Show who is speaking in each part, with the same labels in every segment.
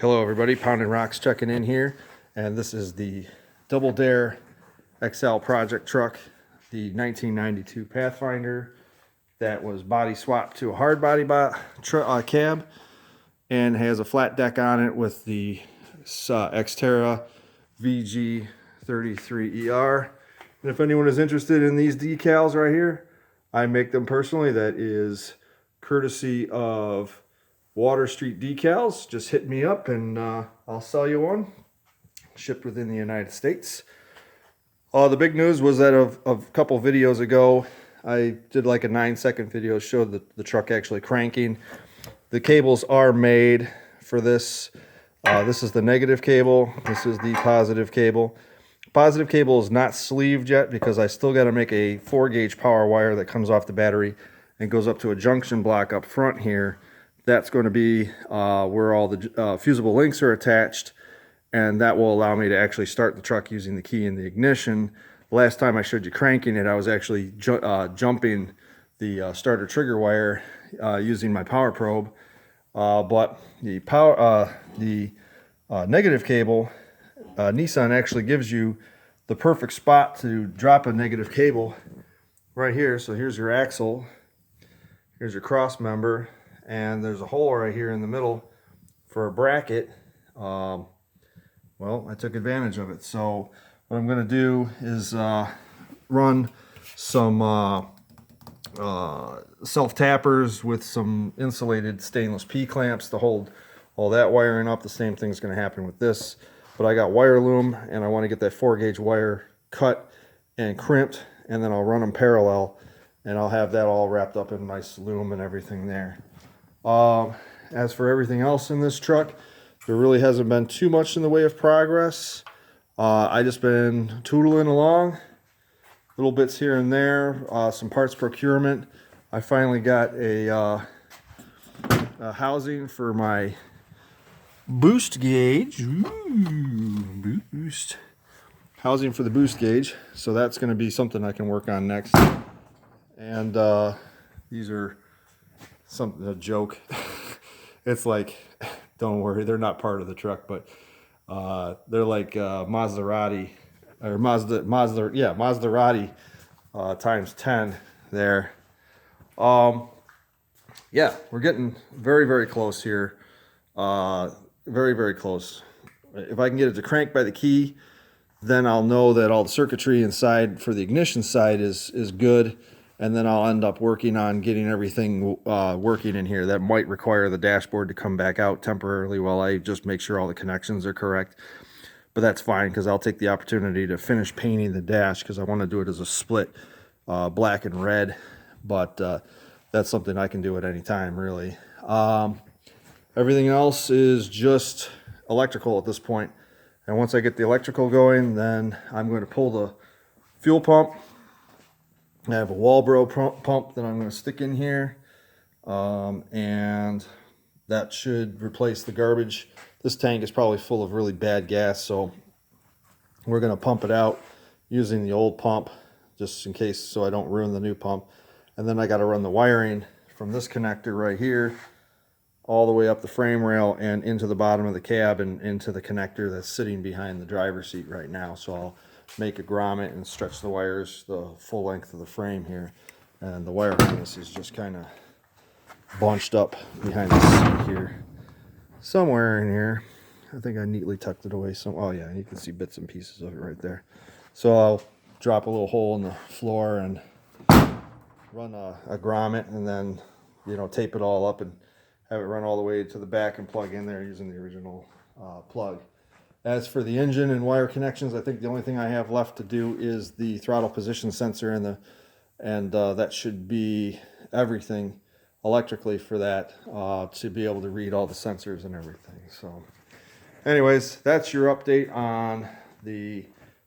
Speaker 1: Hello everybody, Pounding Rocks checking in here, and this is the Double Dare XL project truck, the 1992 Pathfinder that was body swapped to a hard body cab and has a flat deck on it with the Xterra VG33ER. And if anyone is interested in these decals right here, I make them personally. That is courtesy of Water Street Decals. Just hit me up and I'll sell you one. Shipped within the United States. The big news was that a couple videos ago, I did like a 9-second video, showed the truck actually cranking. The cables are made for this. This is the negative cable. This is the positive cable. Positive cable is not sleeved yet because I still got to make a 4-gauge power wire that comes off the battery and goes up to a junction block up front here. That's going to be where all the fusible links are attached, and that will allow me to actually start the truck using the key in the ignition. Last time I showed you cranking it, I was actually jumping the starter trigger wire using my power probe. But the negative cable, Nissan actually gives you the perfect spot to drop a negative cable right here. So here's your axle, here's your cross member, and there's a hole right here in the middle for a bracket. Well, I took advantage of it. So what I'm going to do is run some self-tappers with some insulated stainless P-clamps to hold all that wiring up. The same thing's going to happen with this. But I got wire loom, and I want to get that 4-gauge wire cut and crimped, and then I'll run them parallel, and I'll have that all wrapped up in nice loom and everything there. As for everything else in this truck, there really hasn't been too much in the way of progress. I just been tootling along, little bits here and there, some parts procurement. I finally got a housing for my boost gauge. Ooh, boost. Housing for the boost gauge. So that's going to be something I can work on next. And these are a joke. It's like, don't worry, they're not part of the truck, but they're like Maserati times 10 there. Yeah, we're getting very, very close here. Very, very close. If I can get it to crank by the key, then I'll know that all the circuitry inside for the ignition side is good. And then I'll end up working on getting everything working in here. That might require the dashboard to come back out temporarily while I just make sure all the connections are correct. But that's fine, because I'll take the opportunity to finish painting the dash, because I want to do it as a split black and red. But that's something I can do at any time, really. Everything else is just electrical at this point. And once I get the electrical going, then I'm going to pull the fuel pump. I have a Walbro pump that I'm going to stick in here, and that should replace the garbage. This tank is probably full of really bad gas, so we're going to pump it out using the old pump just in case, so I don't ruin the new pump. And then I got to run the wiring from this connector right here all the way up the frame rail and into the bottom of the cab and into the connector that's sitting behind the driver's seat right now. So I'll make a grommet and stretch the wires the full length of the frame here, and the wire harness is just kind of bunched up behind the seat here, somewhere in here. I think I neatly tucked it away oh yeah, you can see bits and pieces of it right there. So I'll drop a little hole in the floor and run a grommet, and then, you know, tape it all up and have it run all the way to the back and plug in there using the original plug. As for the engine and wire connections, I think the only thing I have left to do is the throttle position sensor, and that should be everything electrically for that, to be able to read all the sensors and everything. So anyways, that's your update on the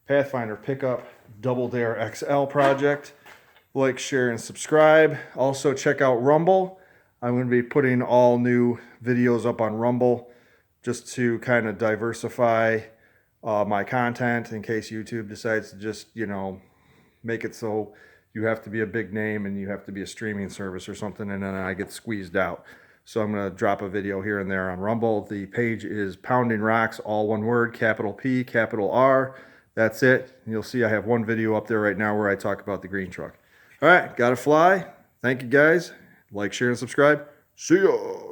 Speaker 1: Pathfinder pickup Double Dare XL project. Like, share, and subscribe. Also check out Rumble. I'm going to be putting all new videos up on Rumble, just to kind of diversify my content in case YouTube decides to just, you know, make it so you have to be a big name and you have to be a streaming service or something, and then I get squeezed out. So I'm going to drop a video here and there on Rumble. The page is Pounding Rocks, all one word, capital P, capital R. That's it. You'll see I have one video up there right now where I talk about the green truck. All right, got to fly. Thank you guys. Like, share, and subscribe. See ya.